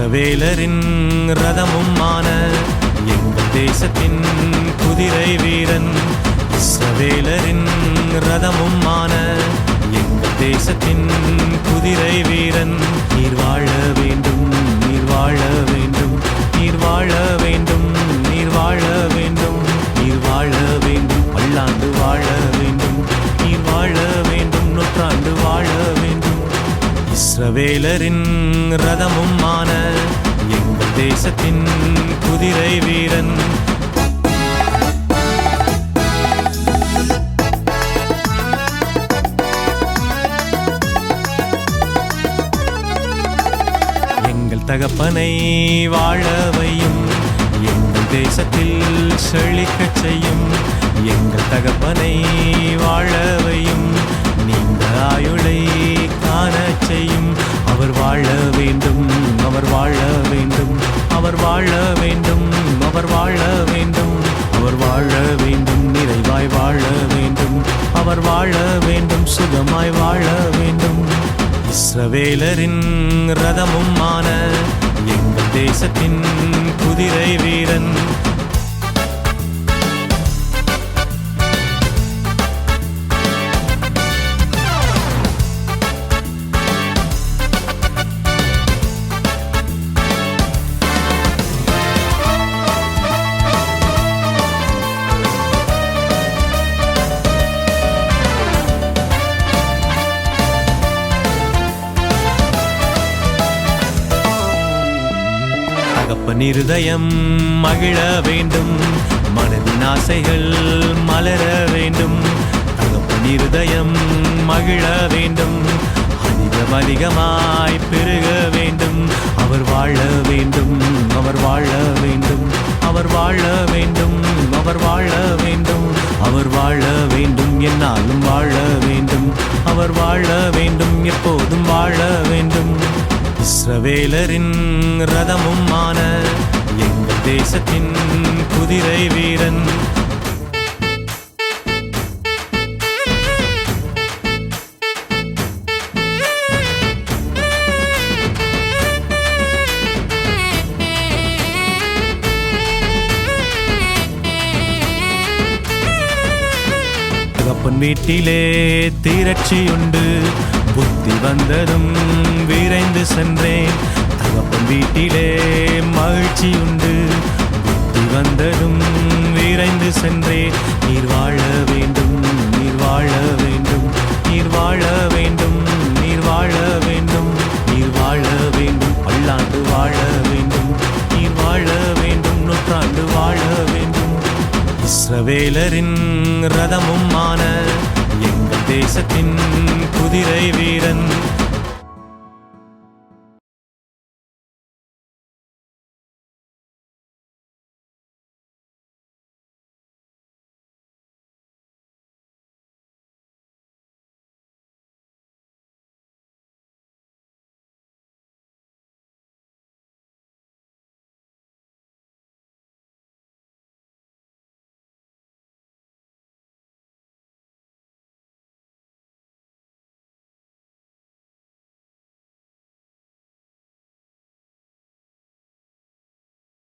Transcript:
இஸ்ரவேலரின் ரதமுமான எங்கள் தேசத்தின் குதிரை வீரன். இஸ்ரவேலரின் ரதமுமான எங்கள் தேசத்தின் குதிரை வீரன். நீர் வாழ வேண்டும், நீர் வாழ வேண்டும், நீர் வாழ வேண்டும், நீர் வாழ வேண்டும், நீர் வாழ வேண்டும், பல்லாண்டு வாழ வேண்டும், நீர் வாழ வேண்டும், நூற்றாண்டு வாழ வேண்டும். இஸ்ரவேலரின் ரதமுமான எங்கள் தேசத்தின் குதிரை வீரன். எங்கள் தகப்பனை வாழவையும் எங்கள் தேசத்தில் செழிக்கச் செய்யும். எங்கள் தகப்பனை வாழவையும் நீண்ட ஆயுளை காணச் செய்யும். அவர் வாழ வேண்டும், அவர் வாழ வேண்டும், அவர் வாழ வேண்டும், அவர் வாழ வேண்டும், அவர் வாழ வேண்டும், நிறைவாய் வாழ வேண்டும், அவர் வாழ வேண்டும், சுகமாய் வாழ வேண்டும். இஸ்ரவேலரின் ரதமுமான எங்கள் தேசத்தின் குதிரை வீரன். தகப்பன் இருதயம் மகிழ வேண்டும், மனதின் ஆசைகள் மலர வேண்டும். தகப்பன் இருதயம் மகிழ வேண்டும், அதிகம் அதிகமாய் பெருக வேண்டும். அவர் வாழ வேண்டும், அவர் வாழ வேண்டும், அவர் வாழ வேண்டும், அவர் வாழ வேண்டும், அவர் வாழ வேண்டும், என்னாலும் வாழ வேண்டும், அவர் வாழ வேண்டும், எப்போதும் வாழ வேண்டும். இஸ்ரவேலரின் ரதமுமான எங்கள் தேசத்தின் குதிரை வீரன். தகப்பன் வீட்டிலே தீரட்சியுண்டு, புத்தி வந்ததும் விரைந்து சென்றேன். தகப்பன் வீட்டிலே மகிழ்ச்சி உண்டு, புத்தி வந்ததும் விரைந்து சென்றேன். நீர் வாழ வேண்டும், நீர் வாழ வேண்டும், நீர் வாழ வேண்டும், நீர் வாழ வேண்டும், நீர் வாழ வேண்டும், பல்லாண்டு வாழ வேண்டும், நீர் வாழ வேண்டும், நூற்றாண்டு வாழ வேண்டும். இஸ்ரவேலரின் ரதமுமான எங்கள் தேசத்தின் குதிரை வீரன்.